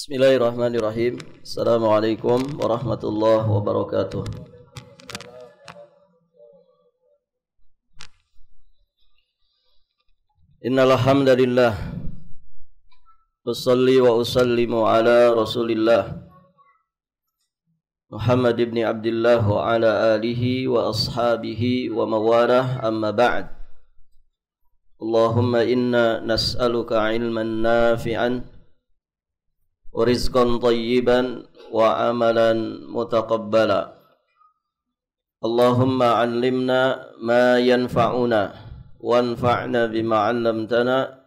Bismillahirrahmanirrahim. Assalamualaikum warahmatullahi wabarakatuh. Innal hamdalillah usalli wa usallimu ala Rasulillah Muhammad ibn Abdullah wa ala alihi wa ashabihi wa mawalah, amma ba'd. Allahumma inna nas'aluka ilman nafi'an wa rizqan tayyiban wa amalan mutaqabbala. Allahumma 'allimna ma yanfa'una wanfa'na bima 'allamtana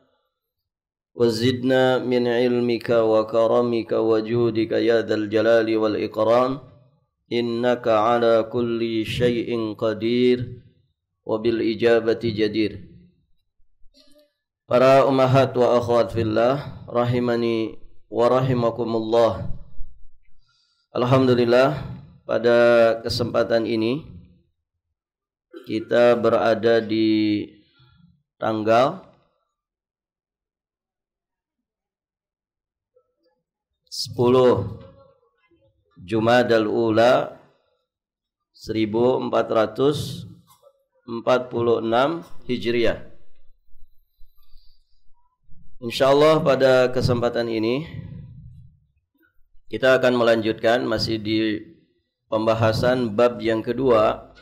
wa zidna min ilmika wa karamika wa judika ya dzal jalali wal ikram, innaka 'ala kulli syai'in qadir wa bil ijabati jadir. Para ummahat wa akhwat fillah rahimani wa rahimakumullah. Alhamdulillah, pada kesempatan ini kita berada di tanggal 10 Jumadal Ula 1446 Hijriah. Insyaallah pada kesempatan ini kita akan melanjutkan masih di pembahasan bab yang kedua,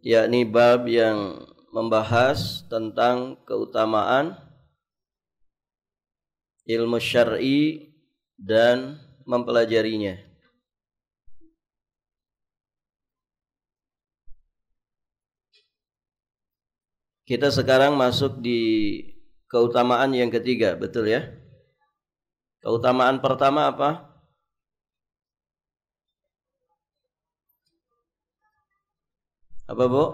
yakni bab yang membahas tentang keutamaan ilmu syar'i dan mempelajarinya. Kita sekarang masuk di keutamaan yang ketiga, betul ya? Keutamaan pertama apa? Apa, Bu?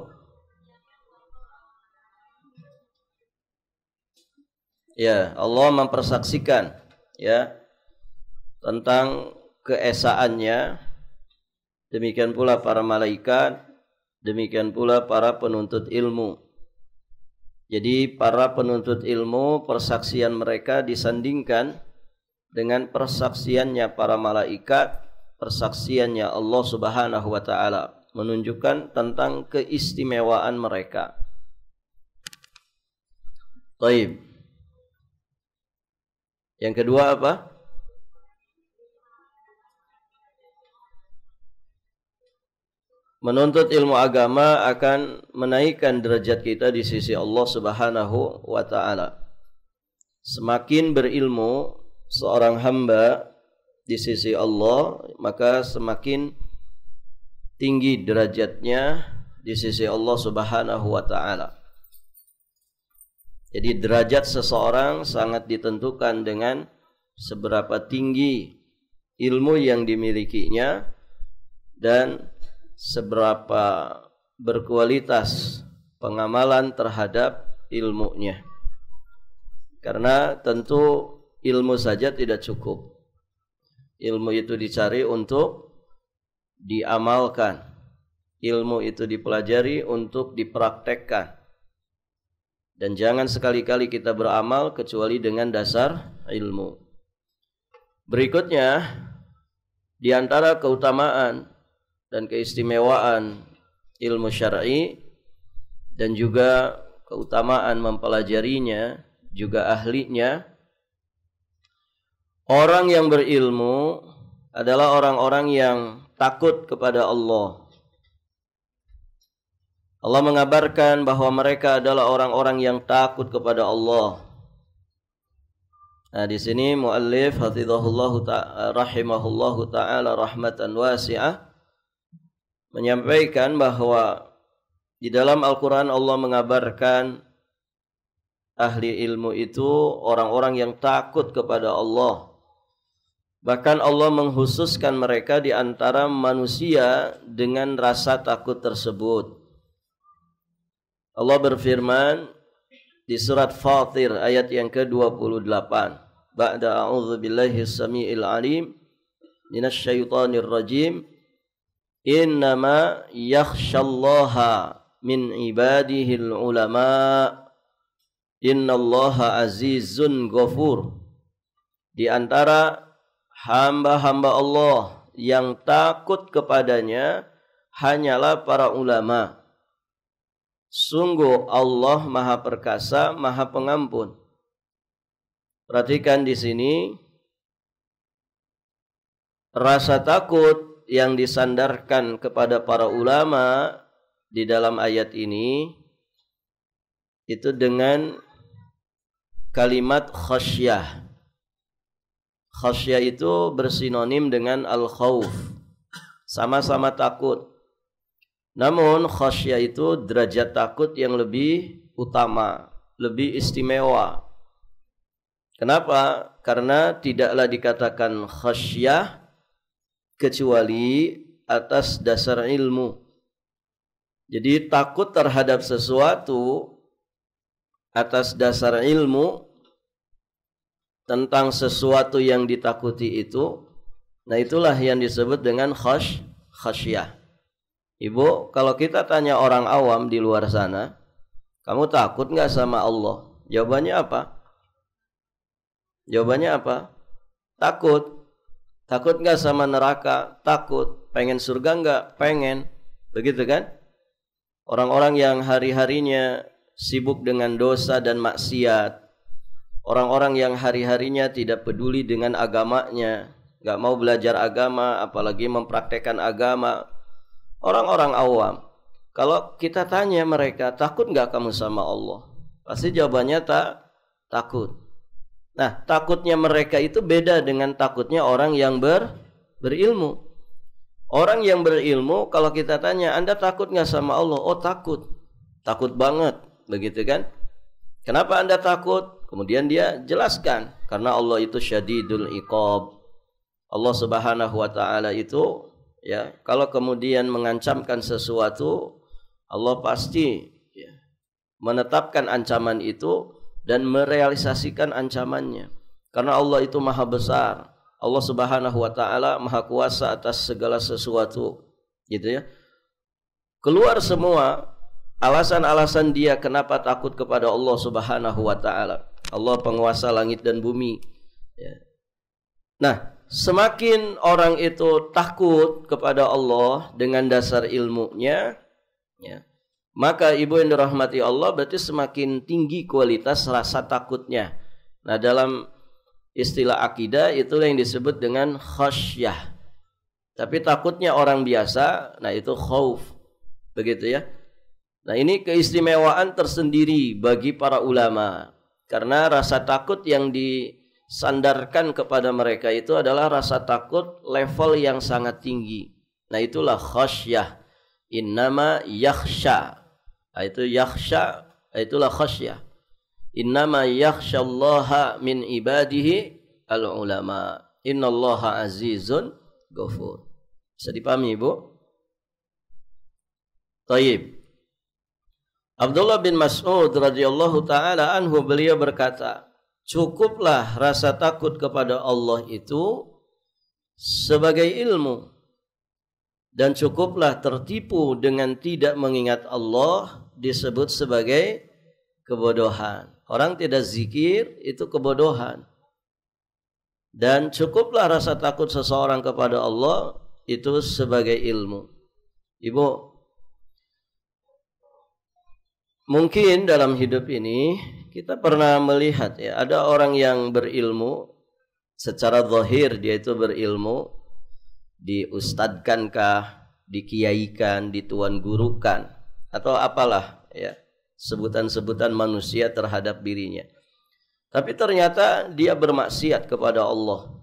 Ya, Allah mempersaksikan ya tentang keesaannya. Demikian pula para malaikat, demikian pula para penuntut ilmu. Jadi para penuntut ilmu, persaksian mereka disandingkan dengan persaksiannya para malaikat, persaksiannya Allah Subhanahu wa taala, menunjukkan tentang keistimewaan mereka. Baik. Yang kedua apa? Menuntut ilmu agama akan menaikkan derajat kita di sisi Allah Subhanahu wa taala. Semakin berilmu seorang hamba di sisi Allah, maka semakin tinggi derajatnya di sisi Allah Subhanahu wa taala. Jadi derajat seseorang sangat ditentukan dengan seberapa tinggi ilmu yang dimilikinya dan seberapa berkualitas pengamalan terhadap ilmunya. Karena tentu ilmu saja tidak cukup. Ilmu itu dicari untuk diamalkan. Ilmu itu dipelajari untuk dipraktekkan. Dan jangan sekali-kali kita beramal kecuali dengan dasar ilmu. Berikutnya, di antara keutamaan dan keistimewaan ilmu syar'i dan juga keutamaan mempelajarinya, juga ahlinya, orang yang berilmu adalah orang-orang yang takut kepada Allah. Allah mengabarkan bahwa mereka adalah orang-orang yang takut kepada Allah. Nah, di sini muallif hafizahullahu ta'ala rahimahullahu ta'ala rahmatan wasi'ah menyampaikan bahwa di dalam Al-Quran Allah mengabarkan ahli ilmu itu orang-orang yang takut kepada Allah. Bahkan Allah menghususkan mereka di antara manusia dengan rasa takut tersebut. Allah berfirman di surat Fatir ayat yang ke-28. Ba'da a'udzu billahi samiil alim minasy syaithanir rajim. Innama yakhsyallaha min ibadihil ulama innallaha azizun ghafur. di antara hamba-hamba Allah yang takut kepadanya hanyalah para ulama. Sungguh Allah Maha Perkasa, Maha Pengampun. Perhatikan di sini, rasa takut yang disandarkan kepada para ulama di dalam ayat ini itu dengan kalimat khasyah. Khasyah itu bersinonim dengan al-khauf. Sama-sama takut. Namun khasyah itu derajat takut yang lebih utama, lebih istimewa. Kenapa? Karena tidaklah dikatakan khasyah kecuali atas dasar ilmu. Jadi takut terhadap sesuatu atas dasar ilmu tentang sesuatu yang ditakuti itu, nah itulah yang disebut dengan khasyah. Ibu, kalau kita tanya orang awam di luar sana, kamu takut nggak sama Allah? Jawabannya apa? Jawabannya apa? Takut. Takut nggak sama neraka? Takut. Pengen surga nggak? Pengen. Begitu kan? Orang-orang yang hari-harinya sibuk dengan dosa dan maksiat, orang-orang yang hari-harinya tidak peduli dengan agamanya, nggak mau belajar agama, apalagi mempraktekkan agama, orang-orang awam. Kalau kita tanya mereka, takut nggak kamu sama Allah? Pasti jawabannya takut. Nah, takutnya mereka itu beda dengan takutnya orang yang berilmu. Orang yang berilmu, kalau kita tanya, Anda takut nggak sama Allah? Oh, takut. Takut banget. Begitu kan? Kenapa Anda takut? Kemudian dia jelaskan. Karena Allah itu syadidul iqab. Allah Subhanahu wa ta'ala itu, ya, kalau kemudian mengancamkan sesuatu, Allah pasti menetapkan ancaman itu dan merealisasikan ancamannya. Karena Allah itu maha besar. Allah Subhanahu wa ta'ala maha kuasa atas segala sesuatu. Gitu ya. Keluar semua alasan-alasan dia kenapa takut kepada Allah Subhanahu wa ta'ala. Allah penguasa langit dan bumi. Ya. Nah, semakin orang itu takut kepada Allah dengan dasar ilmunya, ya, maka ibu yang dirahmati Allah berarti semakin tinggi kualitas rasa takutnya. Nah, dalam istilah akidah itulah yang disebut dengan khasyah. Tapi takutnya orang biasa, nah itu khauf. Begitu ya. Nah, ini keistimewaan tersendiri bagi para ulama. Karena rasa takut yang disandarkan kepada mereka itu adalah rasa takut level yang sangat tinggi. Nah, itulah khasyah. Innama yakhsha. Itu yakhsha, itulah khasyah. Innama yakhsyallaha min ibadihi al-ulama. Innallaha azizun ghafur. Bisa dipahami, Ibu? Taib. Abdullah bin Mas'ud radhiyallahu taala anhu, beliau berkata, cukuplah rasa takut kepada Allah itu sebagai ilmu, dan cukuplah tertipu dengan tidak mengingat Allah disebut sebagai kebodohan. Orang tidak zikir itu kebodohan. Dan cukuplah rasa takut seseorang kepada Allah itu sebagai ilmu. Ibu, mungkin dalam hidup ini kita pernah melihat ya, ada orang yang berilmu secara zahir, dia itu berilmu, diustadkankah, dikiaikan, dituan gurukan, atau apalah ya, sebutan-sebutan manusia terhadap dirinya. Tapi ternyata dia bermaksiat kepada Allah.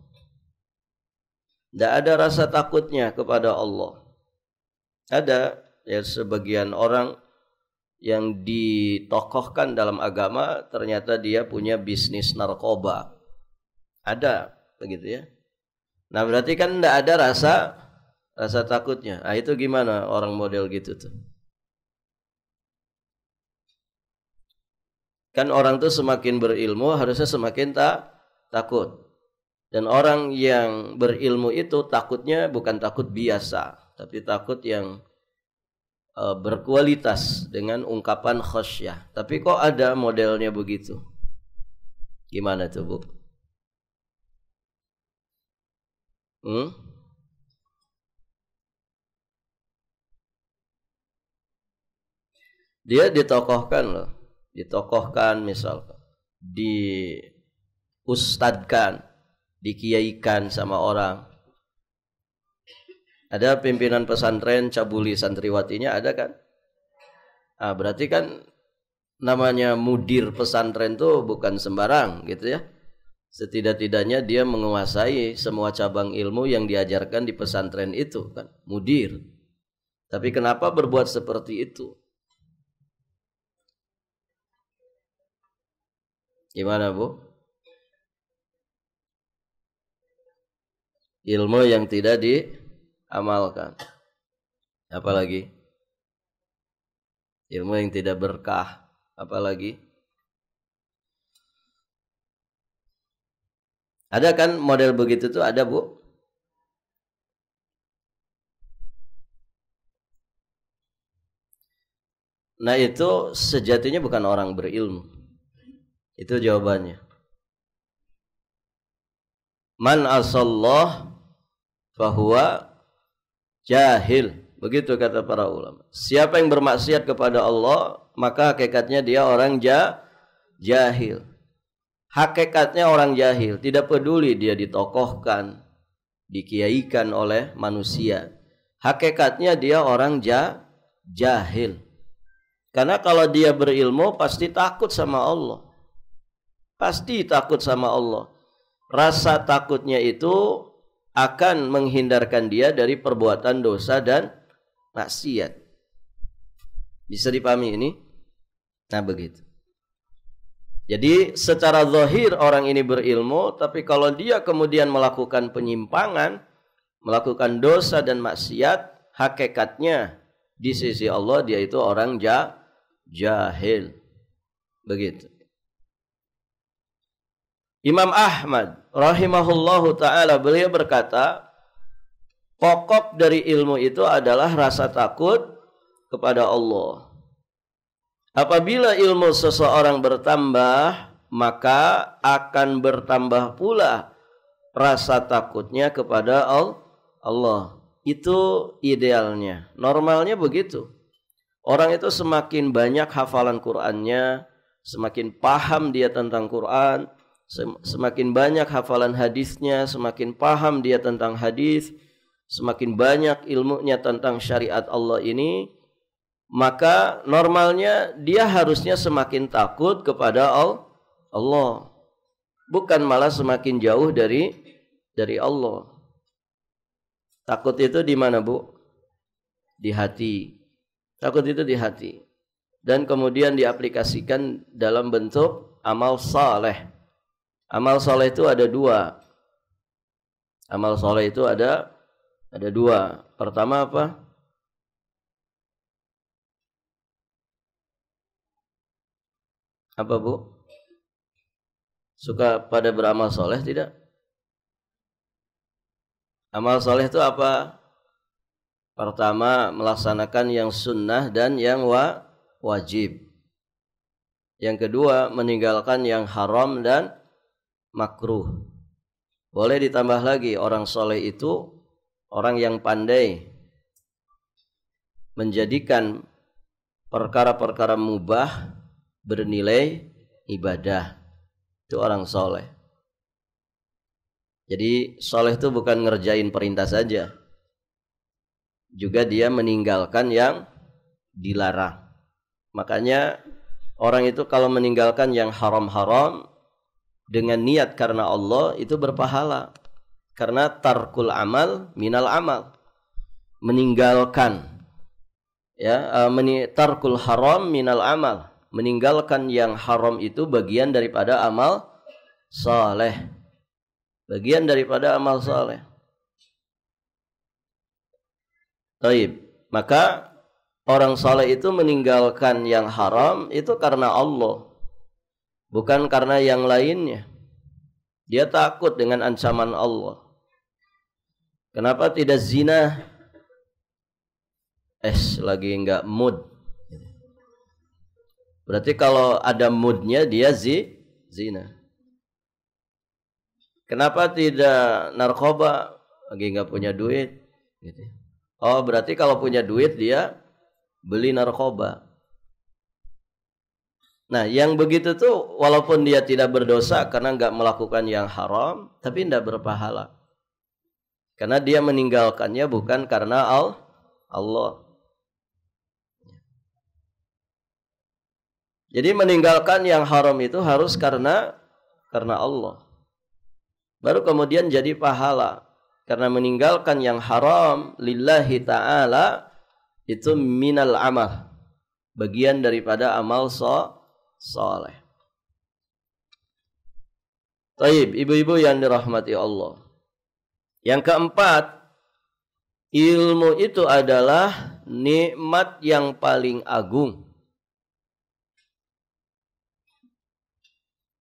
Tidak ada rasa takutnya kepada Allah. Ada ya sebagian orang yang ditokohkan dalam agama, ternyata dia punya bisnis narkoba. Ada, begitu ya. Nah, berarti kan tidak ada rasa takutnya. Nah, itu gimana orang model gitu tuh? Kan orang tuh semakin berilmu harusnya semakin takut. Dan orang yang berilmu itu takutnya bukan takut biasa, tapi takut yang berkualitas dengan ungkapan khasyah. Tapi kok ada modelnya begitu? Gimana tuh, Bu? Hmm? Dia ditokohkan loh. Ditokohkan misalkan. Diustadkan. Dikiaikan sama orang. Ada pimpinan pesantren cabuli santriwatinya ada kan? Nah, berarti kan namanya mudir pesantren tuh bukan sembarang gitu ya. Setidak-tidaknya dia menguasai semua cabang ilmu yang diajarkan di pesantren itu kan, mudir. Tapi kenapa berbuat seperti itu? Gimana, Bu? Ilmu yang tidak diamalkan. Apalagi? Ilmu yang tidak berkah. Apalagi? Ada kan model begitu tuh, ada, Bu? Nah, itu sejatinya bukan orang berilmu. Itu jawabannya. Man asallah fahuwa jahil. Begitu kata para ulama. Siapa yang bermaksiat kepada Allah, maka hakikatnya dia orang jahil. Hakikatnya orang jahil. Tidak peduli dia ditokohkan, dikiaikan oleh manusia. Hakikatnya dia orang jahil. Karena kalau dia berilmu pasti takut sama Allah. Pasti takut sama Allah. Rasa takutnya itu akan menghindarkan dia dari perbuatan dosa dan maksiat. Bisa dipahami ini? Nah, begitu. Jadi secara zahir orang ini berilmu, tapi kalau dia kemudian melakukan penyimpangan, melakukan dosa dan maksiat, hakikatnya di sisi Allah dia itu orang jahil. Begitu. Imam Ahmad rahimahullahu ta'ala beliau berkata, pokok dari ilmu itu adalah rasa takut kepada Allah. Apabila ilmu seseorang bertambah, maka akan bertambah pula rasa takutnya kepada Allah. Itu idealnya. Normalnya begitu. Orang itu semakin banyak hafalan Qur'annya, semakin paham dia tentang Qur'an, semakin banyak hafalan hadisnya, semakin paham dia tentang hadis, semakin banyak ilmunya tentang syariat Allah ini, maka normalnya dia harusnya semakin takut kepada Allah, bukan malah semakin jauh dari Allah. Takut itu di mana, Bu? Di hati. Takut itu di hati. Dan kemudian diaplikasikan dalam bentuk amal saleh. Amal soleh itu ada dua. Amal soleh itu ada dua. Pertama apa? Apa, Bu? Suka pada beramal soleh tidak? Amal soleh itu apa? Pertama, melaksanakan yang sunnah dan yang wajib. Yang kedua, meninggalkan yang haram dan makruh. Boleh ditambah lagi, orang soleh itu orang yang pandai menjadikan perkara-perkara mubah bernilai ibadah. Itu orang soleh. Jadi soleh itu bukan ngerjain perintah saja, juga dia meninggalkan yang dilarang. Makanya orang itu kalau meninggalkan yang haram-haram dengan niat karena Allah itu berpahala. Karena tarkul amal minal amal. Meninggalkan tarkul haram minal amal. Meninggalkan yang haram itu bagian daripada amal saleh. Bagian daripada amal saleh. Baik, maka orang saleh itu meninggalkan yang haram itu karena Allah, bukan karena yang lainnya. Dia takut dengan ancaman Allah. Kenapa tidak zina? Lagi enggak mood. Berarti kalau ada moodnya dia zina. Kenapa tidak narkoba? lagi nggak punya duit. Gitu. Oh, berarti kalau punya duit dia beli narkoba. Nah, yang begitu tuh walaupun dia tidak berdosa karena nggak melakukan yang haram, tapi tidak berpahala. Karena dia meninggalkannya bukan karena Allah. Jadi meninggalkan yang haram itu harus karena Allah. Baru kemudian jadi pahala. Karena meninggalkan yang haram lillahi ta'ala itu minal amal. Bagian daripada amal soleh. Taib, ibu-ibu yang dirahmati Allah. Yang keempat, ilmu itu adalah nikmat yang paling agung.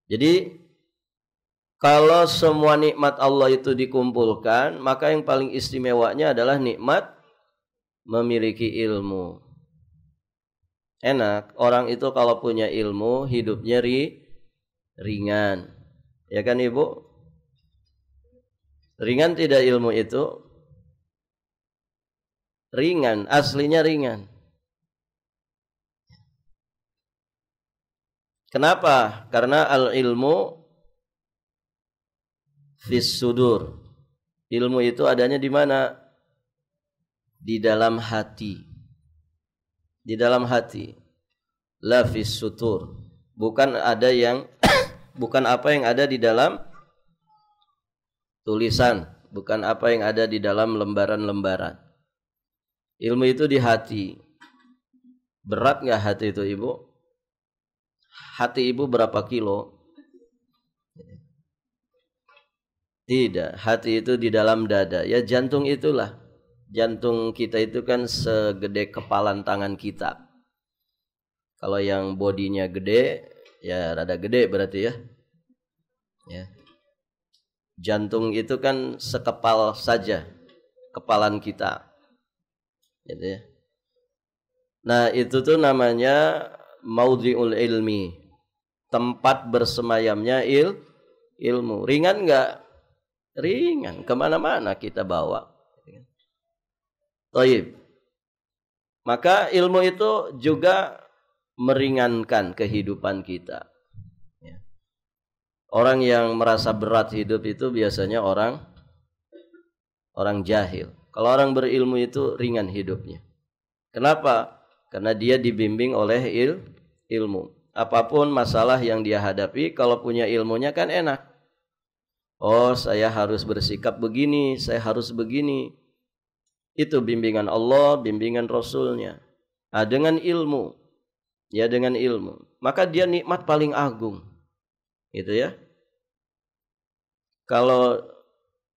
Jadi kalau semua nikmat Allah itu dikumpulkan, maka yang paling istimewanya adalah nikmat memiliki ilmu. Enak, orang itu kalau punya ilmu, hidupnya ringan. Ya kan Ibu? Ringan tidak ilmu itu? Ringan, aslinya ringan. Kenapa? Karena al-ilmu fis sudur. Ilmu itu adanya di mana? Di dalam hati. Di dalam hati. La fis sutur. Bukan ada yang bukan apa yang ada di dalam tulisan, bukan apa yang ada di dalam lembaran-lembaran. Ilmu itu di hati. Berat nggak hati itu, Ibu? Hati Ibu berapa kilo? Tidak, hati itu di dalam dada. Ya jantung itulah. Jantung kita itu kan segede kepalan tangan kita. Kalau yang bodinya gede, ya rada gede berarti ya. Ya. Jantung itu kan sekepal saja kepalan kita. Gitu ya. Nah, itu tuh namanya maudhi'ul ilmi. Tempat bersemayamnya ilmu. Ringan enggak? Ringan, kemana-mana kita bawa. Taib. Maka ilmu itu juga meringankan kehidupan kita. Orang yang merasa berat hidup itu biasanya orang jahil. Kalau orang berilmu itu ringan hidupnya. Kenapa? Karena dia dibimbing oleh ilmu. Apapun masalah yang dia hadapi, kalau punya ilmunya kan enak. Oh, saya harus bersikap begini, saya harus begini. Itu bimbingan Allah, bimbingan Rasulnya. Nah, dengan ilmu. Ya, dengan ilmu. Maka dia nikmat paling agung. Gitu ya. Kalau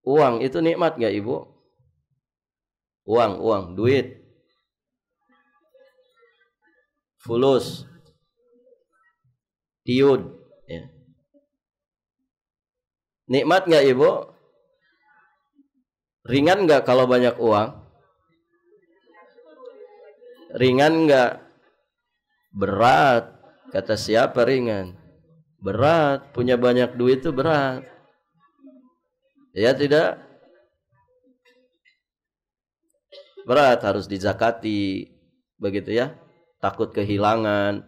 uang itu nikmat gak Ibu? Uang, duit. Fulus. Tiud. Ya. Nikmat nggak Ibu? Ringan nggak kalau banyak uang? Ringan nggak? Berat. Kata siapa ringan? Berat. Punya banyak duit itu berat. Ya tidak? Berat, harus dizakati. Begitu ya? Takut kehilangan.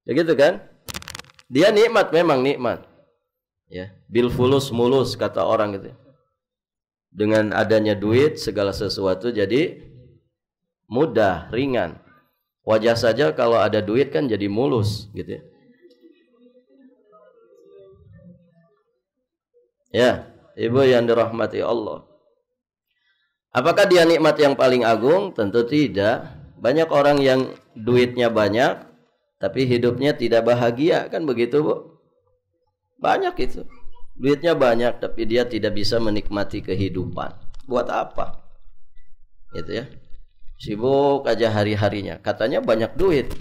Begitu kan? Dia nikmat, memang nikmat. Ya, bil fulus mulus kata orang gitu. Dengan adanya duit segala sesuatu jadi mudah, ringan. Wajah saja kalau ada duit kan jadi mulus gitu ya. Ya, Ibu yang dirahmati Allah. Apakah dia nikmat yang paling agung? Tentu tidak. Banyak orang yang duitnya banyak tapi hidupnya tidak bahagia, kan begitu, Bu? Banyak itu. Duitnya banyak tapi dia tidak bisa menikmati kehidupan. Buat apa? Gitu ya. Sibuk aja hari-harinya. Katanya banyak duit,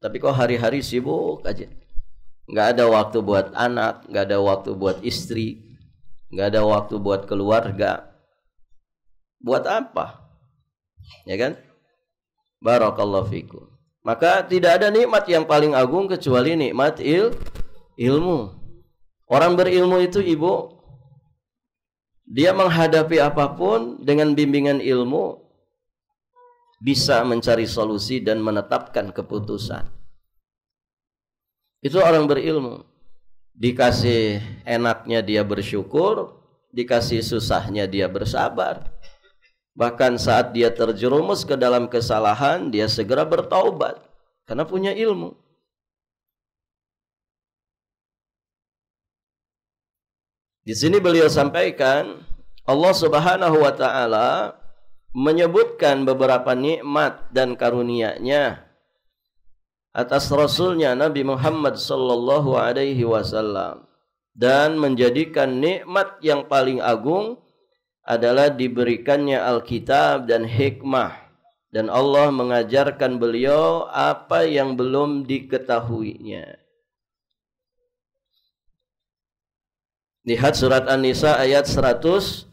tapi kok hari-hari sibuk aja. Nggak ada waktu buat anak, nggak ada waktu buat istri, nggak ada waktu buat keluarga. Buat apa? Ya kan? Barakallahu fikum. Maka tidak ada nikmat yang paling agung kecuali nikmat ilmu. Orang berilmu itu Ibu Dia menghadapi apapun dengan bimbingan ilmu bisa mencari solusi dan menetapkan keputusan. Itu orang berilmu. Dikasih enaknya dia bersyukur, dikasih susahnya dia bersabar. Bahkan saat dia terjerumus ke dalam kesalahan, dia segera bertaubat karena punya ilmu. Di sini beliau sampaikan, Allah Subhanahu wa taala menyebutkan beberapa nikmat dan karunia-Nya atas Rasulnya Nabi Muhammad sallallahu alaihi wasallam, dan menjadikan nikmat yang paling agung adalah diberikannya Alkitab dan hikmah, dan Allah mengajarkan beliau apa yang belum diketahuinya. Lihat surat An-Nisa ayat 113.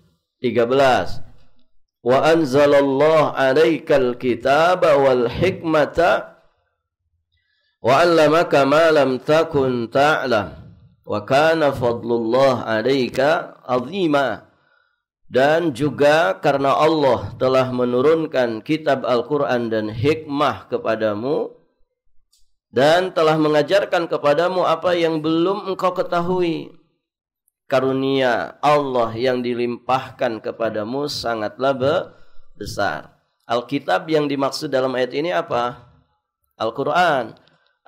Wa anzalallahu 'alaikal kitaba wal hikmata wa 'allamaka ma lam takun ta'lam wa kana fadlullah 'alaika 'azima. Dan juga karena Allah telah menurunkan kitab Al-Quran dan hikmah kepadamu dan telah mengajarkan kepadamu apa yang belum engkau ketahui. Karunia Allah yang dilimpahkan kepadamu sangatlah besar. Alkitab yang dimaksud dalam ayat ini apa? Al-Quran.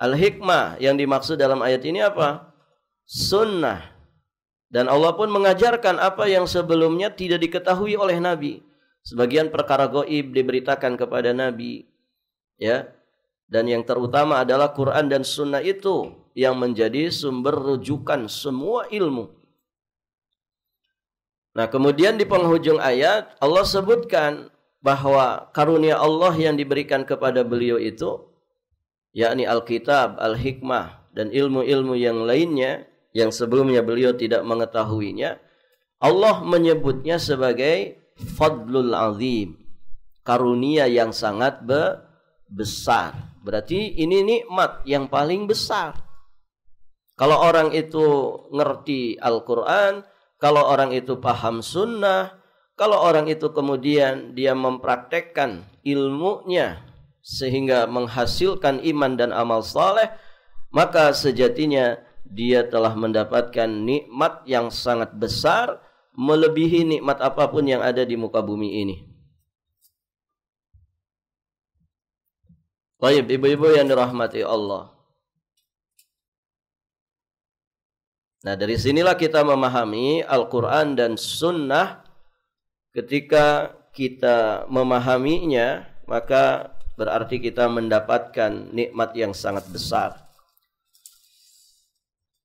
Al-Hikmah yang dimaksud dalam ayat ini apa? Sunnah. Dan Allah pun mengajarkan apa yang sebelumnya tidak diketahui oleh Nabi. Sebagian perkara gaib diberitakan kepada Nabi. Ya. Dan yang terutama adalah Quran dan Sunnah itu yang menjadi sumber rujukan semua ilmu. Nah, kemudian di penghujung ayat Allah sebutkan bahwa karunia Allah yang diberikan kepada beliau itu, yakni Alkitab, Al-Hikmah, dan ilmu-ilmu yang lainnya yang sebelumnya beliau tidak mengetahuinya, Allah menyebutnya sebagai fadlul azim, karunia yang sangat besar. Berarti ini nikmat yang paling besar. Kalau orang itu ngerti Al-Quran, kalau orang itu paham sunnah, kalau orang itu kemudian dia mempraktekkan ilmunya sehingga menghasilkan iman dan amal saleh, maka sejatinya dia telah mendapatkan nikmat yang sangat besar, melebihi nikmat apapun yang ada di muka bumi ini. Baik, ibu-ibu yang dirahmati Allah. Nah, dari sinilah kita memahami Al-Quran dan Sunnah. Ketika kita memahaminya, maka berarti kita mendapatkan nikmat yang sangat besar.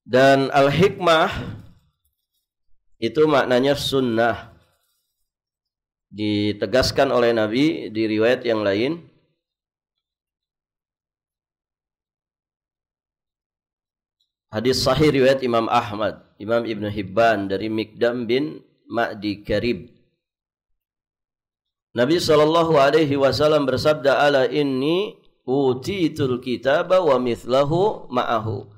Dan Al-Hikmah itu maknanya sunnah. Ditegaskan oleh Nabi di riwayat yang lain. Hadis sahih riwayat Imam Ahmad, Imam Ibn Hibban dari Mikdam bin Ma'di Karib. Nabi SAW bersabda, ala inni utitul kitaba wa mithlahu ma'ahu.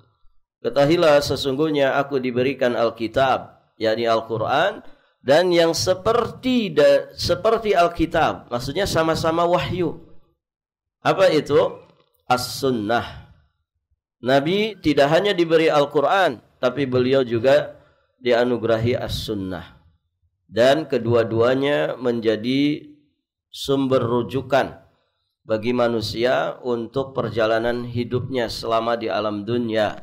Ketahuilah sesungguhnya aku diberikan Alkitab, yakni Al-Quran, dan yang seperti Alkitab, maksudnya sama-sama wahyu. Apa itu? As-Sunnah. Nabi tidak hanya diberi Al-Quran, tapi beliau juga dianugerahi As-Sunnah. Dan kedua-duanya menjadi sumber rujukan bagi manusia untuk perjalanan hidupnya selama di alam dunia.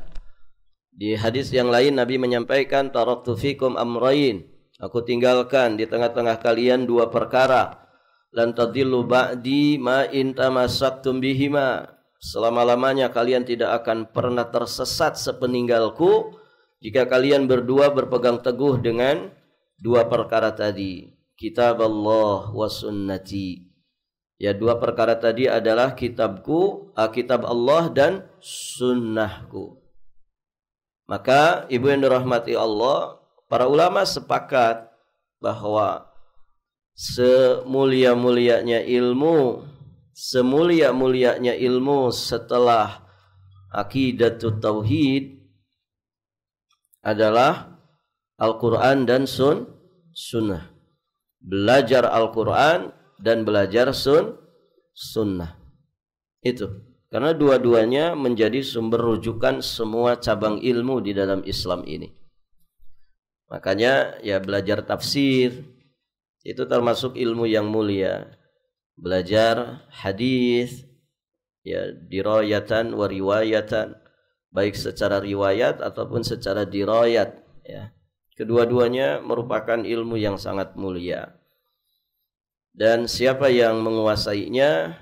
Di hadis yang lain Nabi menyampaikan, taraktu fikum amrayn, aku tinggalkan di tengah-tengah kalian dua perkara, lan tadillu ba'di ma in tamassaktum bihima. Selama-lamanya kalian tidak akan pernah tersesat sepeninggalku jika kalian berdua berpegang teguh dengan dua perkara tadi, kitab Allah wa sunnati. Ya, dua perkara tadi adalah kitabku, kitab Allah dan sunnahku. Maka ibu yang dirahmati Allah, para ulama sepakat bahwa semulia-mulianya ilmu setelah aqidatut tauhid adalah Al-Quran dan sunnah. Belajar Al-Quran dan belajar sunnah. Itu. Karena dua-duanya menjadi sumber rujukan semua cabang ilmu di dalam Islam ini. Makanya ya belajar tafsir itu termasuk ilmu yang mulia. Belajar hadis ya dirayatan wa riwayatan, baik secara riwayat ataupun secara dirayat ya. Kedua-duanya merupakan ilmu yang sangat mulia. Dan siapa yang menguasainya,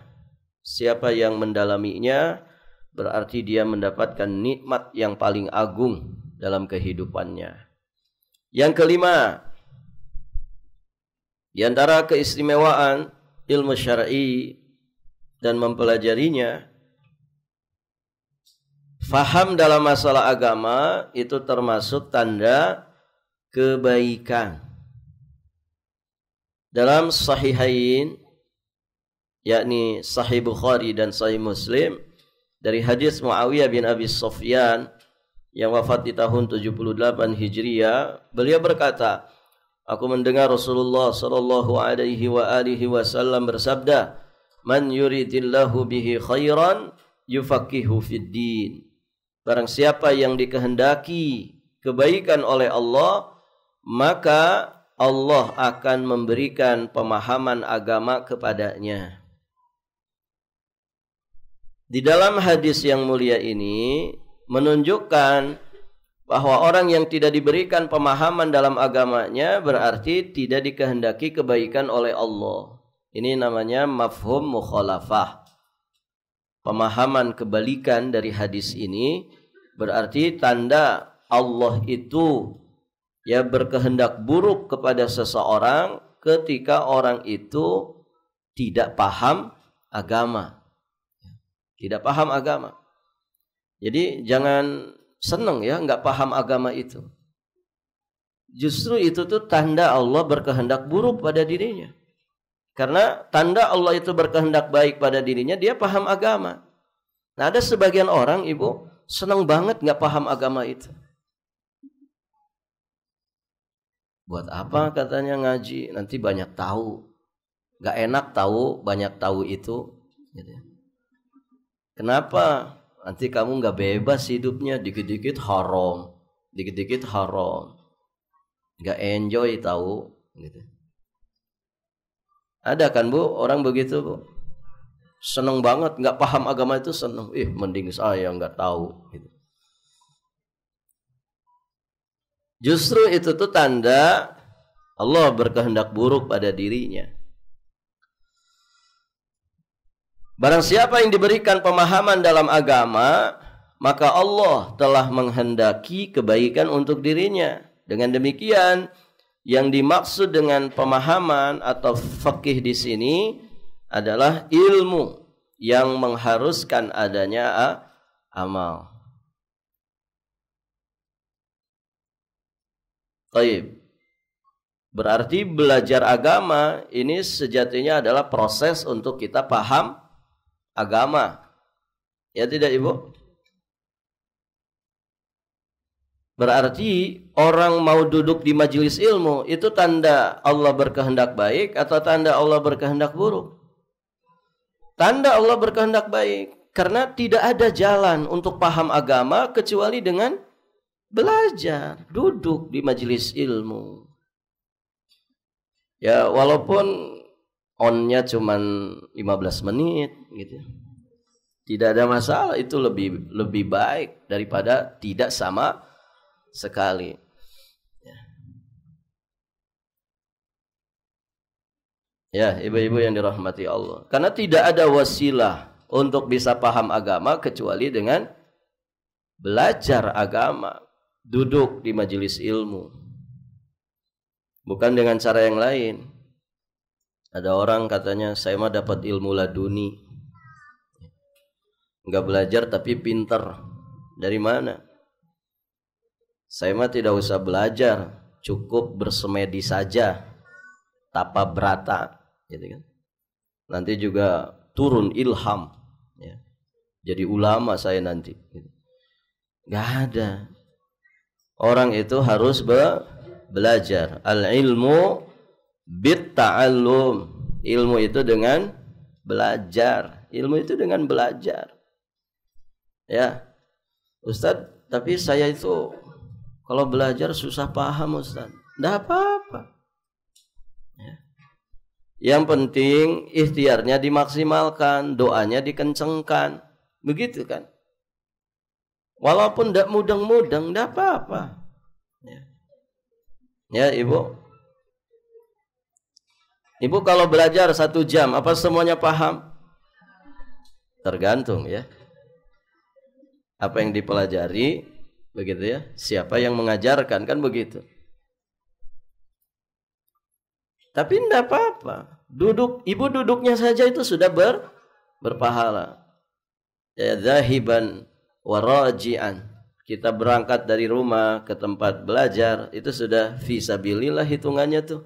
siapa yang mendalaminya, berarti dia mendapatkan nikmat yang paling agung dalam kehidupannya. Yang kelima, di antara keistimewaan ilmu syar'i dan mempelajarinya, faham dalam masalah agama itu termasuk tanda kebaikan. Dalam sahihain, yakni Sahih Bukhari dan Sahih Muslim, dari hadis Muawiyah bin Abi Sufyan yang wafat di tahun 78 Hijriah, beliau berkata, aku mendengar Rasulullah sallallahu alaihi wasallam bersabda, "Man yuridillahu bihi khairan yufaqihu fid din." Barang siapa yang dikehendaki kebaikan oleh Allah, maka Allah akan memberikan pemahaman agama kepadanya. Di dalam hadis yang mulia ini menunjukkan bahwa orang yang tidak diberikan pemahaman dalam agamanya berarti tidak dikehendaki kebaikan oleh Allah. Ini namanya mafhum mukhalafah. Pemahaman kebalikan dari hadis ini berarti tanda Allah itu ya berkehendak buruk kepada seseorang ketika orang itu tidak paham agama. Tidak paham agama. Jadi jangan senang ya nggak paham agama itu. Justru itu tuh tanda Allah berkehendak buruk pada dirinya. Karena tanda Allah itu berkehendak baik pada dirinya, dia paham agama. Nah ada sebagian orang ibu senang banget nggak paham agama itu. Buat apa katanya ngaji? Nanti banyak tahu. Gak enak tahu, banyak tahu itu. Kenapa? Nanti kamu gak bebas hidupnya. Dikit-dikit haram. Dikit-dikit haram. Gak enjoy tahu. Gitu. Ada kan bu? Orang begitu bu. Seneng banget. Gak paham agama itu seneng. Mending saya gak tahu. Gitu. Justru itu tuh tanda Allah berkehendak buruk pada dirinya. Barang siapa yang diberikan pemahaman dalam agama, maka Allah telah menghendaki kebaikan untuk dirinya. Dengan demikian, yang dimaksud dengan pemahaman atau fikih di sini adalah ilmu yang mengharuskan adanya amal. Baik. Berarti belajar agama ini sejatinya adalah proses untuk kita paham agama. Ya tidak ibu? Berarti orang mau duduk di majelis ilmu itu tanda Allah berkehendak baik atau tanda Allah berkehendak buruk? Tanda Allah berkehendak baik. Karena tidak ada jalan untuk paham agama kecuali dengan belajar, duduk di majelis ilmu. Ya walaupun onnya cuma 15 menit gitu. Tidak ada masalah, itu lebih baik daripada tidak sama sekali. Ya, ibu-ibu yang dirahmati Allah. Karena tidak ada wasilah untuk bisa paham agama kecuali dengan belajar agama. Duduk di majelis ilmu. Bukan dengan cara yang lain. Ada orang katanya, saya mah dapat ilmu laduni. Enggak belajar tapi pinter. Dari mana? Saya mah tidak usah belajar, cukup bersemedi saja. Tapa brata, gitu kan. Nanti juga turun ilham. Ya. Jadi ulama saya nanti. Gitu. Enggak ada. Orang itu harus belajar. Al-ilmu bit-ta'allum. Ilmu itu dengan belajar. Ilmu itu dengan belajar. Ya. Ustaz, tapi saya itu kalau belajar susah paham, Ustaz. Enggak apa-apa. Ya. Yang penting ikhtiarnya dimaksimalkan, doanya dikencengkan. Begitu kan? Walaupun tidak mudeng-mudeng, tidak apa-apa. Ya, Ibu. Ibu kalau belajar 1 jam, apa semuanya paham? Tergantung ya. Apa yang dipelajari, begitu ya. Siapa yang mengajarkan, kan begitu. Tapi tidak apa-apa. Ibu duduknya saja itu sudah berpahala. Ya, zahiban waraji'an. Kita berangkat dari rumah ke tempat belajar, itu sudah fisabilillah hitungannya tuh.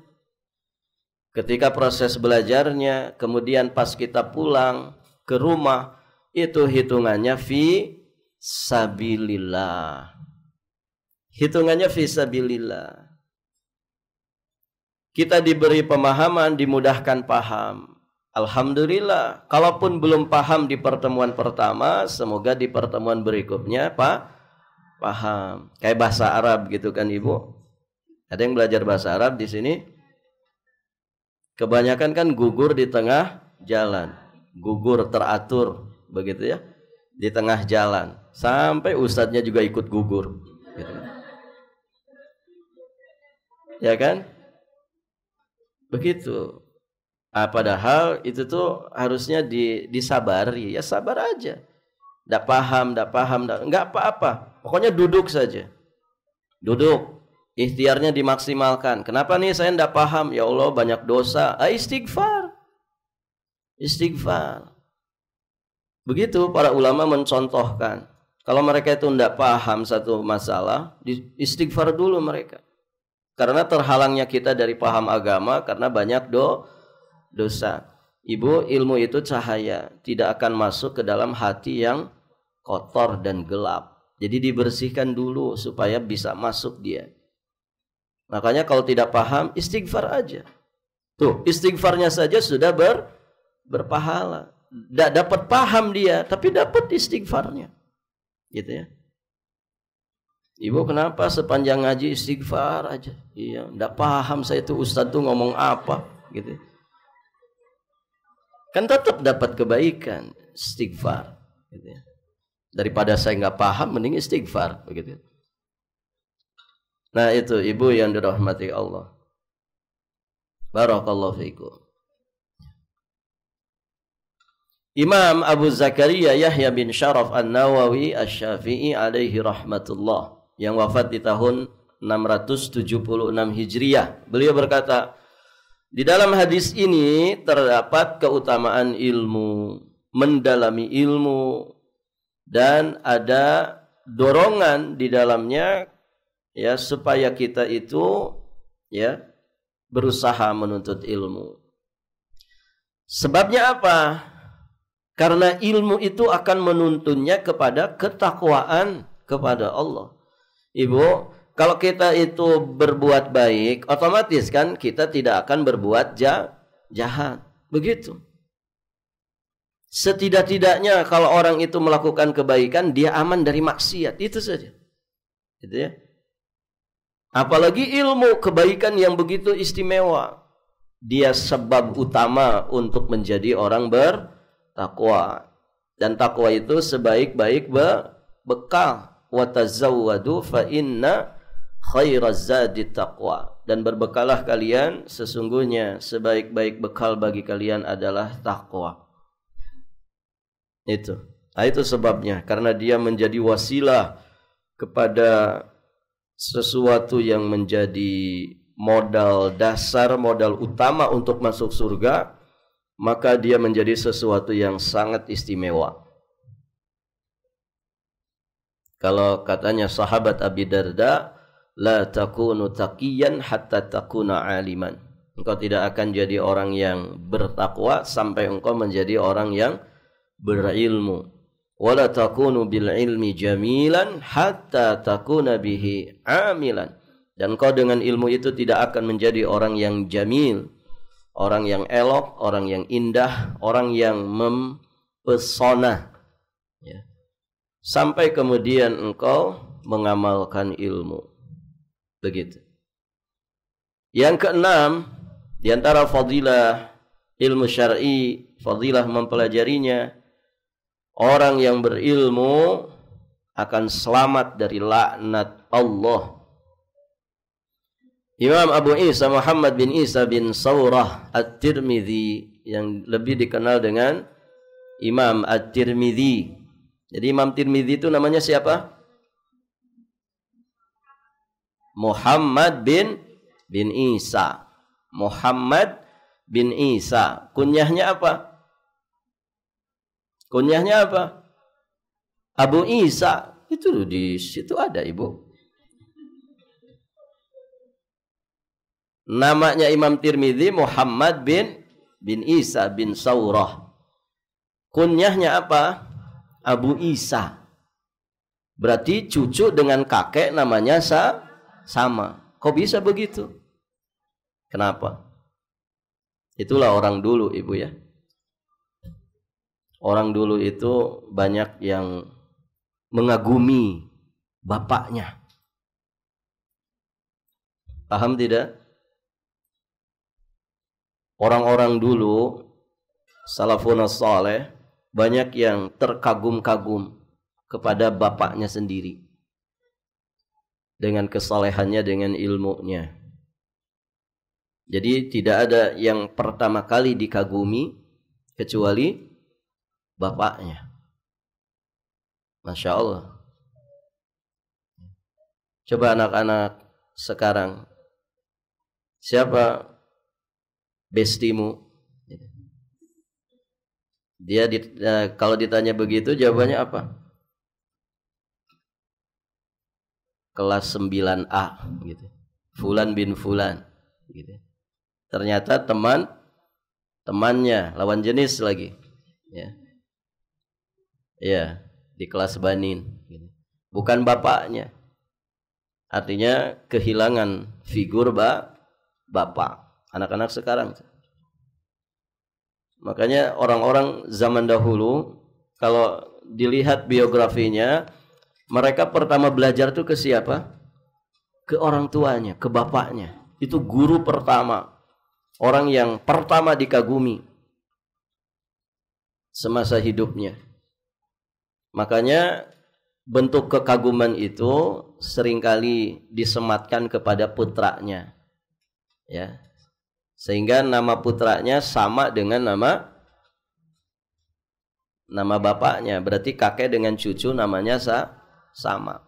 Ketika proses belajarnya, kemudian pas kita pulang ke rumah, itu hitungannya fisabilillah. Hitungannya fisabilillah. Kita diberi pemahaman, dimudahkan paham. Alhamdulillah, kalaupun belum paham di pertemuan pertama, semoga di pertemuan berikutnya paham. Kayak bahasa Arab gitu kan Ibu. Ada yang belajar bahasa Arab di sini? Kebanyakan kan gugur di tengah jalan. Gugur teratur, begitu ya. Di tengah jalan. Sampai ustadznya juga ikut gugur. Gitu. Ya kan? Begitu. Padahal itu tuh harusnya disabari. Ya sabar aja. Nggak paham, nggak apa-apa. Pokoknya duduk saja. Duduk. Ikhtiarnya dimaksimalkan. Kenapa nih saya nggak paham? Ya Allah banyak dosa. Istighfar. Istighfar. Begitu para ulama mencontohkan. Kalau mereka itu nggak paham satu masalah, istighfar dulu mereka. Karena terhalangnya kita dari paham agama karena banyak dosa. Ibu, ilmu itu cahaya, tidak akan masuk ke dalam hati yang kotor dan gelap. Jadi dibersihkan dulu supaya bisa masuk dia. Makanya kalau tidak paham, istighfar aja. Tuh, istighfarnya saja sudah berpahala. Tidak dapat paham dia, tapi dapat istighfarnya. Gitu ya. Ibu kenapa sepanjang ngaji istighfar aja? Iya, tidak paham saya itu ustadz tuh ngomong apa, gitu. Kan tetap dapat kebaikan istighfar, gitu ya. Daripada saya nggak paham, mending istighfar, begitu. Nah itu ibu yang dirahmati Allah. Barakallahu fiikum. Imam Abu Zakaria Yahya bin Syaraf An-Nawawi Asy-Syafi'i alaihi rahmatullah, yang wafat di tahun 676 Hijriah. Beliau berkata, di dalam hadis ini terdapat keutamaan ilmu, mendalami ilmu, dan ada dorongan di dalamnya ya supaya kita itu ya berusaha menuntut ilmu. Sebabnya apa? Karena ilmu itu akan menuntunnya kepada ketakwaan kepada Allah. Ibu, kalau kita itu berbuat baik, otomatis kan kita tidak akan berbuat jahat. Begitu. Setidak-tidaknya kalau orang itu melakukan kebaikan, dia aman dari maksiat. Itu saja. Gitu ya. Apalagi ilmu kebaikan yang begitu istimewa. Dia sebab utama untuk menjadi orang bertakwa. Dan takwa itu sebaik-baik bekal. Wa tazawwadu fa inna khairaz zadi taqwa. Dan berbekalah kalian, sesungguhnya sebaik-baik bekal bagi kalian adalah takwa. Itu. Nah, itu sebabnya. Karena dia menjadi wasilah kepada sesuatu yang menjadi modal dasar, modal utama untuk masuk surga, maka dia menjadi sesuatu yang sangat istimewa. Kalau katanya sahabat Abi Darda, la takunu taqiyan hatta takuna aliman. Engkau tidak akan jadi orang yang bertakwa sampai engkau menjadi orang yang berilmu. Wala takunu bil ilmi jamilan hatta takuna bihi amilan. Dan kau dengan ilmu itu tidak akan menjadi orang yang jamil, orang yang elok, orang yang indah, orang yang mempesona. Ya. Sampai kemudian engkau mengamalkan ilmu. Begitu. Yang keenam, di antara fadilah ilmu syar'i, fadilah mempelajarinya, orang yang berilmu akan selamat dari laknat Allah. Imam Abu Isa Muhammad bin Isa bin Saurah At-Tirmidzi, yang lebih dikenal dengan Imam At-Tirmidzi. Jadi Imam Tirmidzi itu namanya siapa? Muhammad bin Isa. Muhammad bin Isa. Kunyahnya apa? Kunyahnya apa? Abu Isa. Itu di situ ada, Ibu. Namanya Imam Tirmidzi Muhammad bin Isa bin Saurah. Kunyahnya apa? Abu Isa. Berarti cucu dengan kakek namanya sama. Kok bisa begitu? Kenapa? Itulah orang dulu, Ibu ya. Orang dulu itu banyak yang mengagumi bapaknya. Paham tidak? Orang-orang dulu, salafun saleh, banyak yang terkagum-kagum kepada bapaknya sendiri. Dengan kesalehannya, dengan ilmunya. Jadi tidak ada yang pertama kali dikagumi kecuali bapaknya. Masya Allah. Coba anak-anak sekarang, siapa bestimu? Dia kalau ditanya begitu jawabannya apa? Kelas 9A gitu. Fulan bin Fulan gitu. Ternyata temannya lawan jenis lagi. Ya. Ya, di kelas Banin gitu. Bukan bapaknya. Artinya kehilangan figur bapak. Anak-anak sekarang. Makanya orang-orang zaman dahulu kalau dilihat biografinya, mereka pertama belajar tuh ke siapa? Ke orang tuanya, ke bapaknya. Itu guru pertama. Orang yang pertama dikagumi semasa hidupnya. Makanya bentuk kekaguman itu seringkali disematkan kepada putranya. Ya. Sehingga nama putranya sama dengan nama bapaknya. Berarti kakek dengan cucu namanya sama.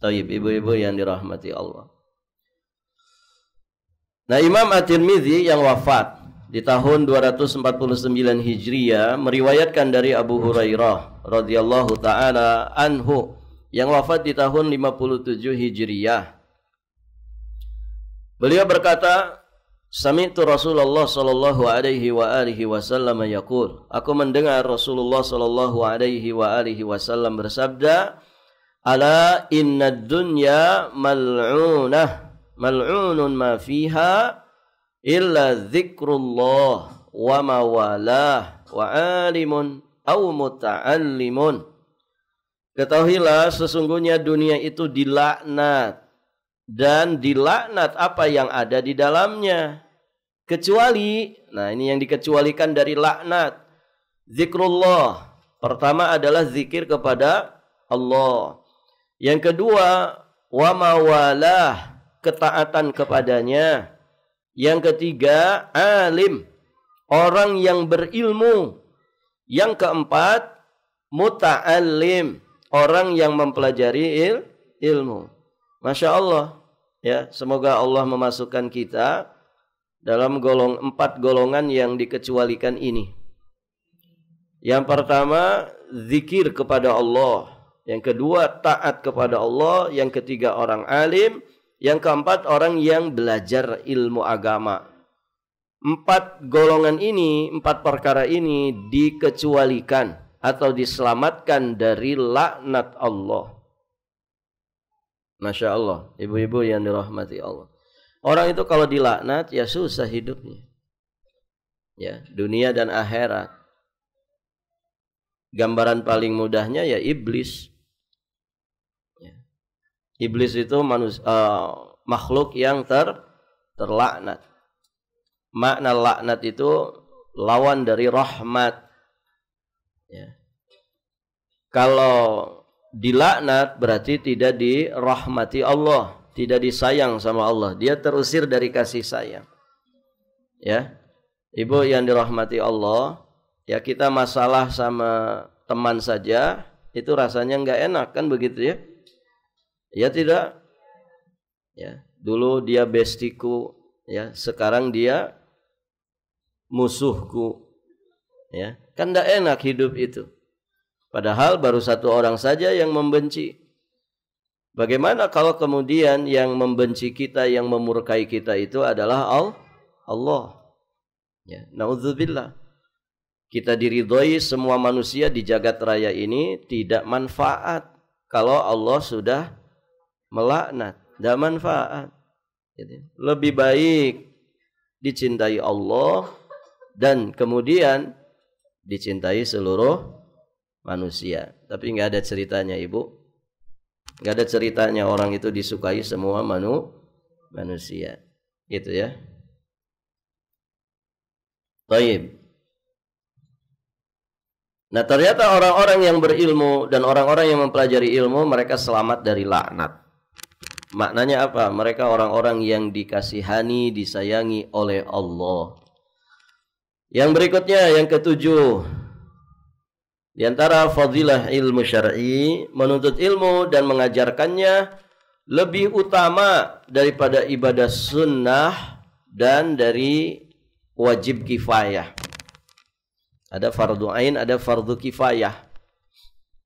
Taib, ibu-ibu yang dirahmati Allah. Nah, Imam At-Tirmidzi yang wafat di tahun 249 Hijriah meriwayatkan dari Abu Hurairah radhiyallahu taala anhu yang wafat di tahun 57 Hijriah. Beliau berkata, "Sami'tu Rasulullah sallallahu alaihi wa alihi wasallam yaqul." Aku mendengar Rasulullah sallallahu alaihi wa alihi wasallam bersabda, "Ala innad dunya mal'unah." Mal'unun ma fiha illa dzikrullah wa mawalah wa alimun aw muta'allimun. Ketahuilah sesungguhnya dunia itu dilaknat dan dilaknat apa yang ada di dalamnya. Kecuali, nah ini yang dikecualikan dari laknat. Zikrullah. Pertama adalah zikir kepada Allah. Yang kedua, wa mawalah, ketaatan kepadanya. Yang ketiga, alim, orang yang berilmu. Yang keempat, muta'allim, orang yang mempelajari ilmu. Masya Allah, ya, semoga Allah memasukkan kita dalam 4 golongan yang dikecualikan ini. Yang pertama, zikir kepada Allah. Yang kedua, taat kepada Allah. Yang ketiga, orang alim. Yang keempat, orang yang belajar ilmu agama. 4 golongan ini, 4 perkara ini dikecualikan atau diselamatkan dari laknat Allah. Masya Allah, ibu-ibu yang dirahmati Allah. Orang itu kalau dilaknat ya susah hidupnya. Ya, dunia dan akhirat. Gambaran paling mudahnya ya iblis. Ya. Iblis itu makhluk yang terlaknat. Makna laknat itu lawan dari rahmat. Ya. Kalau dilaknat berarti tidak dirahmati Allah, tidak disayang sama Allah. Dia terusir dari kasih sayang. Ya. Ibu yang dirahmati Allah, ya kita masalah sama teman saja itu rasanya nggak enak kan begitu ya? Ya tidak? Ya, dulu dia bestiku, ya, sekarang dia musuhku. Ya, kan nggak enak hidup itu. Padahal baru satu orang saja yang membenci. Bagaimana kalau kemudian yang membenci kita, yang memurkai kita itu adalah Allah? Ya, naudzubillah. Kita diridhoi semua manusia di jagat raya ini tidak manfaat kalau Allah sudah melaknat, tidak manfaat. Lebih baik dicintai Allah dan kemudian dicintai seluruh manusia. Tapi nggak ada ceritanya ibu, nggak ada ceritanya orang itu disukai semua manusia, gitu ya. Baik. Nah ternyata orang-orang yang berilmu dan orang-orang yang mempelajari ilmu mereka selamat dari laknat. Maknanya apa? Mereka orang-orang yang dikasihani, disayangi oleh Allah. Yang berikutnya, yang ketujuh, di antara fadilah ilmu syar'i, menuntut ilmu dan mengajarkannya lebih utama daripada ibadah sunnah dan dari wajib kifayah. Ada fardu ain, ada fardu kifayah.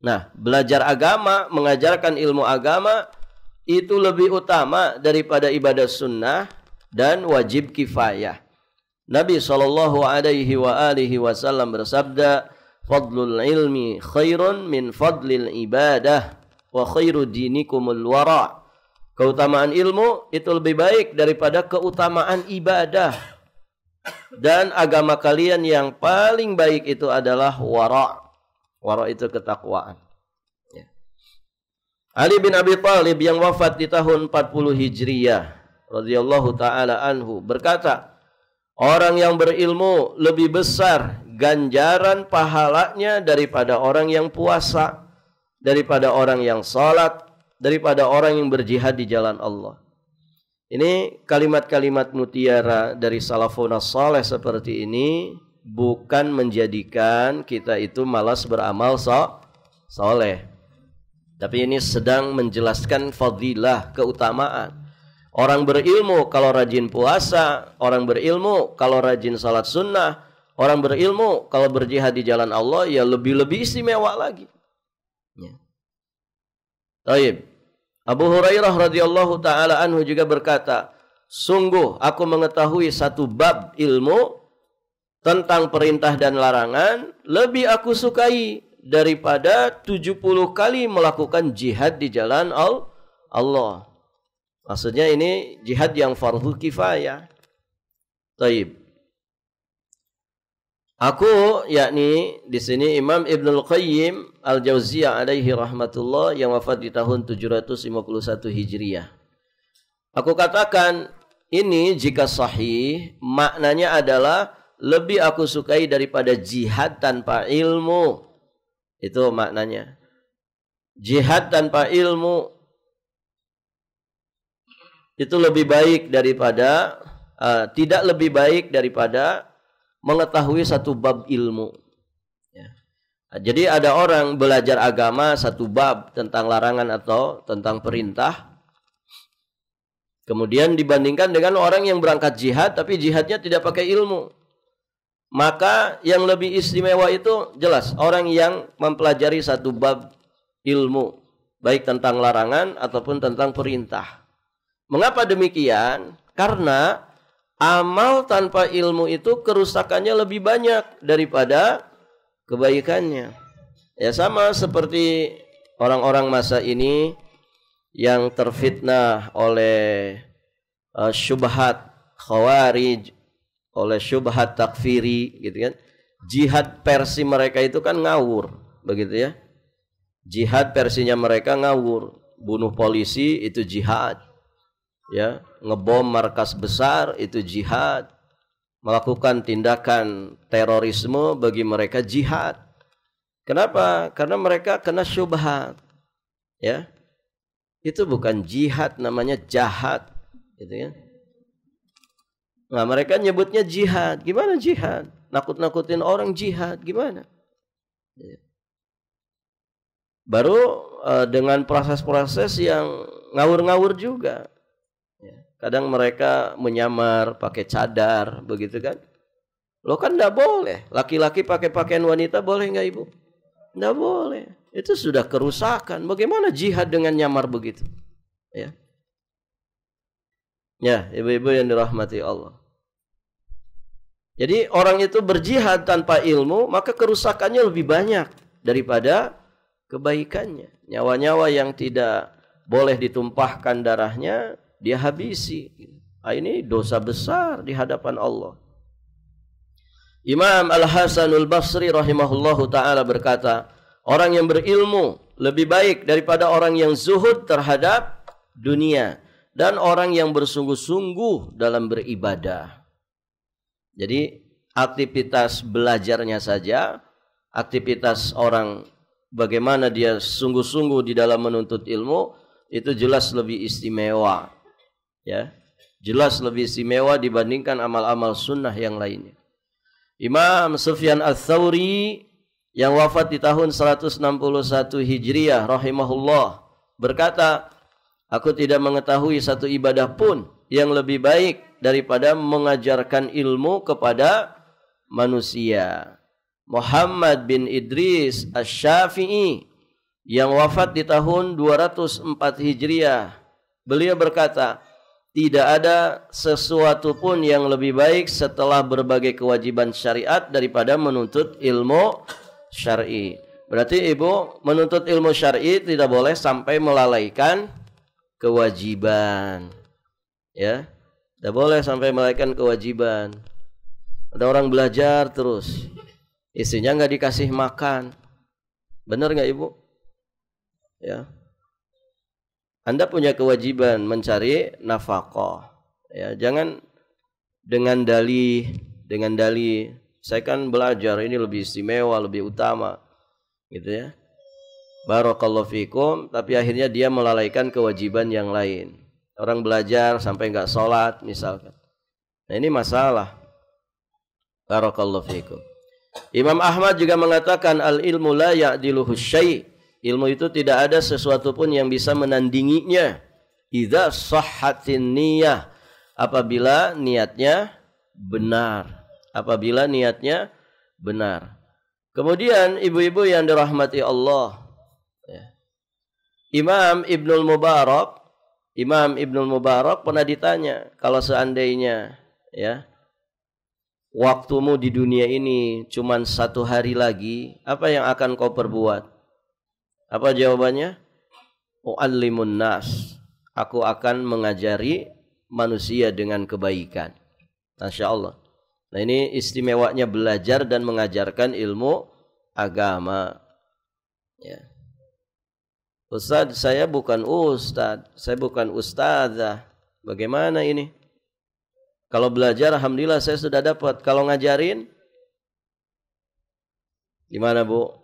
Nah, belajar agama, mengajarkan ilmu agama itu lebih utama daripada ibadah sunnah dan wajib kifayah. Nabi SAW bersabda, "Fadlul ilmi khairun min fadlil ibadah wa khairu dinikumul wara." Keutamaan ilmu itu lebih baik daripada keutamaan ibadah. Dan agama kalian yang paling baik itu adalah wara. Wara itu ketakwaan. Ya. Ali bin Abi Thalib yang wafat di tahun 40 Hijriyah radhiyallahu taala anhu berkata, orang yang berilmu lebih besar ganjaran pahalanya daripada orang yang puasa, daripada orang yang salat, daripada orang yang berjihad di jalan Allah. Ini kalimat-kalimat mutiara dari salafun saleh seperti ini bukan menjadikan kita itu malas beramal soleh. Tapi ini sedang menjelaskan fadilah, keutamaan. Orang berilmu kalau rajin puasa, orang berilmu kalau rajin salat sunnah, orang berilmu kalau berjihad di jalan Allah ya lebih-lebih istimewa lagi. Ya. Baik. Abu Hurairah radhiyallahu taala anhu juga berkata, sungguh aku mengetahui satu bab ilmu tentang perintah dan larangan lebih aku sukai daripada 70 kali melakukan jihad di jalan Allah. Maksudnya ini jihad yang fardu kifayah. Taib. Aku yakni di sini Imam Ibnul Qayyim Al-Jauziyah alaihi rahmatullah yang wafat di tahun 751 Hijriyah. Aku katakan ini jika sahih maknanya adalah lebih aku sukai daripada jihad tanpa ilmu. Itu maknanya. Jihad tanpa ilmu itu lebih baik daripada tidak lebih baik daripada mengetahui satu bab ilmu. Ya. Jadi ada orang belajar agama satu bab tentang larangan atau tentang perintah, kemudian dibandingkan dengan orang yang berangkat jihad tapi jihadnya tidak pakai ilmu. Maka yang lebih istimewa itu jelas orang yang mempelajari satu bab ilmu, baik tentang larangan ataupun tentang perintah. Mengapa demikian? Karena amal tanpa ilmu itu kerusakannya lebih banyak daripada kebaikannya. Ya sama seperti orang-orang masa ini yang terfitnah oleh syubhat khawarij, oleh syubhat takfiri gitu kan. Jihad versi mereka itu kan ngawur, begitu ya. Jihad versinya mereka ngawur. Bunuh polisi itu jihad. Ya, ngebom markas besar itu jihad. Melakukan tindakan terorisme bagi mereka jihad. Kenapa? Karena mereka kena syubhat. Ya. Itu bukan jihad, namanya jahat, gitu ya. Nah, mereka nyebutnya jihad. Gimana jihad? Nakut-nakutin orang jihad, gimana? Baru dengan proses-proses yang ngawur-ngawur juga. Kadang mereka menyamar pakai cadar, begitu kan? Lo kan enggak boleh. Laki-laki pakai pakaian wanita boleh enggak, Ibu? Enggak boleh. Itu sudah kerusakan. Bagaimana jihad dengan nyamar begitu? Ya. Ya, ibu-ibu yang dirahmati Allah. Jadi orang itu berjihad tanpa ilmu, maka kerusakannya lebih banyak daripada kebaikannya. Nyawa-nyawa yang tidak boleh ditumpahkan darahnya, dia habisi. Nah, ini dosa besar di hadapan Allah. Imam Al-Hasanul Basri rahimahullahu ta'ala berkata, orang yang berilmu lebih baik daripada orang yang zuhud terhadap dunia dan orang yang bersungguh-sungguh dalam beribadah. Jadi aktivitas belajarnya saja, aktivitas orang bagaimana dia sungguh-sungguh di dalam menuntut ilmu itu jelas lebih istimewa. Ya, jelas lebih istimewa dibandingkan amal-amal sunnah yang lainnya. Imam Sufyan Ats-Tsauri yang wafat di tahun 161 Hijriah rahimahullah berkata, aku tidak mengetahui satu ibadah pun yang lebih baik daripada mengajarkan ilmu kepada manusia. Muhammad bin Idris Asy-Syafi'i yang wafat di tahun 204 Hijriah, beliau berkata, tidak ada sesuatu pun yang lebih baik setelah berbagai kewajiban syariat daripada menuntut ilmu syar'i. Berarti ibu menuntut ilmu syar'i tidak boleh sampai melalaikan kewajiban. Ya, tidak boleh sampai melalaikan kewajiban. Ada orang belajar terus, istrinya nggak dikasih makan, benar nggak ibu? Ya, Anda punya kewajiban mencari nafkah. Ya, jangan dengan dalih, saya kan belajar ini lebih istimewa, lebih utama, gitu ya. Barakallahu fikum, tapi akhirnya dia melalaikan kewajiban yang lain. Orang belajar sampai enggak sholat misalkan. Nah, ini masalah. Barakallahu fikum. Imam Ahmad juga mengatakan al-ilmu la ya'diluhu syai'. Ilmu itu tidak ada sesuatu pun yang bisa menandinginya. Idza sahhatin niyah, apabila niatnya benar. Apabila niatnya benar. Kemudian ibu-ibu yang dirahmati Allah, ya. Imam Ibnul Mubarak pernah ditanya, kalau seandainya ya waktumu di dunia ini cuman 1 hari lagi, apa yang akan kau perbuat? Apa jawabannya? U'allimun nas. Aku akan mengajari manusia dengan kebaikan. Masya Allah. Nah, ini istimewanya belajar dan mengajarkan ilmu agama. Ya. Ustaz, saya bukan ustaz, saya bukan ustazah. Bagaimana ini? Kalau belajar, alhamdulillah saya sudah dapat. Kalau ngajarin, gimana bu?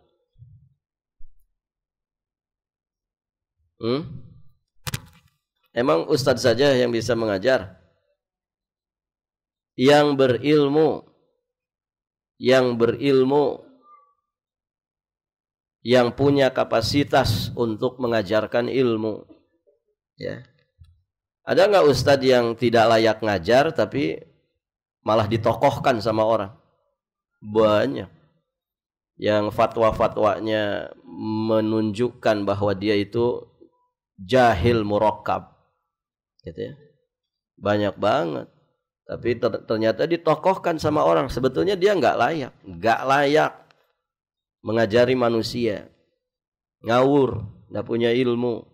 Emang ustaz saja yang bisa mengajar? Yang berilmu, yang punya kapasitas untuk mengajarkan ilmu. Ya. Ada nggak ustadz yang tidak layak ngajar tapi malah ditokohkan sama orang? Banyak. Yang fatwa-fatwanya menunjukkan bahwa dia itu jahil murakkab. Gitu ya. Banyak banget. Tapi ternyata ditokohkan sama orang. Sebetulnya dia nggak layak mengajari manusia. Ngawur, nggak punya ilmu.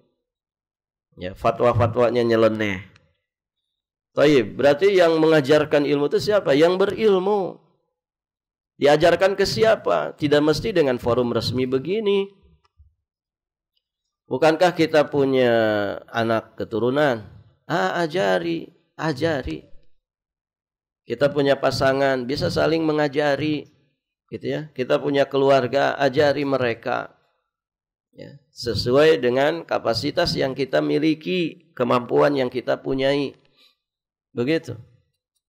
Ya, fatwa-fatwanya nyeleneh. Taib, berarti yang mengajarkan ilmu itu siapa? Yang berilmu. Diajarkan ke siapa? Tidak mesti dengan forum resmi begini. Bukankah kita punya anak keturunan? Ajari. Kita punya pasangan, bisa saling mengajari, gitu ya. Kita punya keluarga, ajari mereka. Ya, sesuai dengan kapasitas yang kita miliki, kemampuan yang kita punyai. Begitu.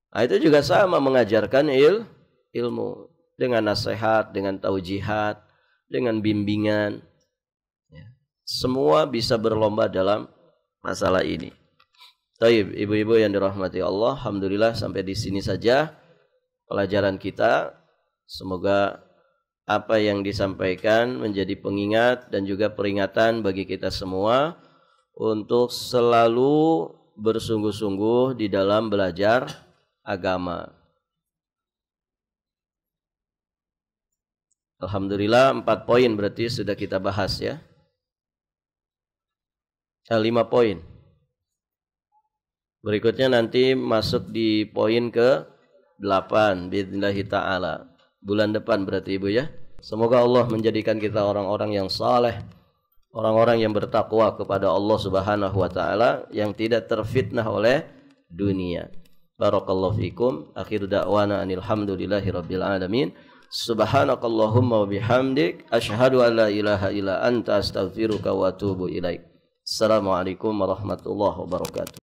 Nah, itu juga sama mengajarkan ilmu dengan nasihat, dengan taujihat, dengan bimbingan. Ya. Semua bisa berlomba dalam masalah ini. Taib, ibu-ibu yang dirahmati Allah, alhamdulillah sampai di sini saja pelajaran kita. Semoga apa yang disampaikan menjadi pengingat dan juga peringatan bagi kita semua untuk selalu bersungguh-sungguh di dalam belajar agama. Alhamdulillah 4 poin berarti sudah kita bahas ya. 5 poin. Berikutnya nanti masuk di poin ke-8 biidznillah ta'ala. Bulan depan berarti Ibu ya. Semoga Allah menjadikan kita orang-orang yang saleh, orang-orang yang bertakwa kepada Allah Subhanahu wa taala, yang tidak terfitnah oleh dunia. Barakallahu fikum. Akhir da'wana anil hamdulillahi rabbil alamin. Subhanakallahumma wa bihamdik asyhadu an la ilaha illa anta astaghfiruka wa atubu ilaik. Assalamualaikum warahmatullahi wabarakatuh.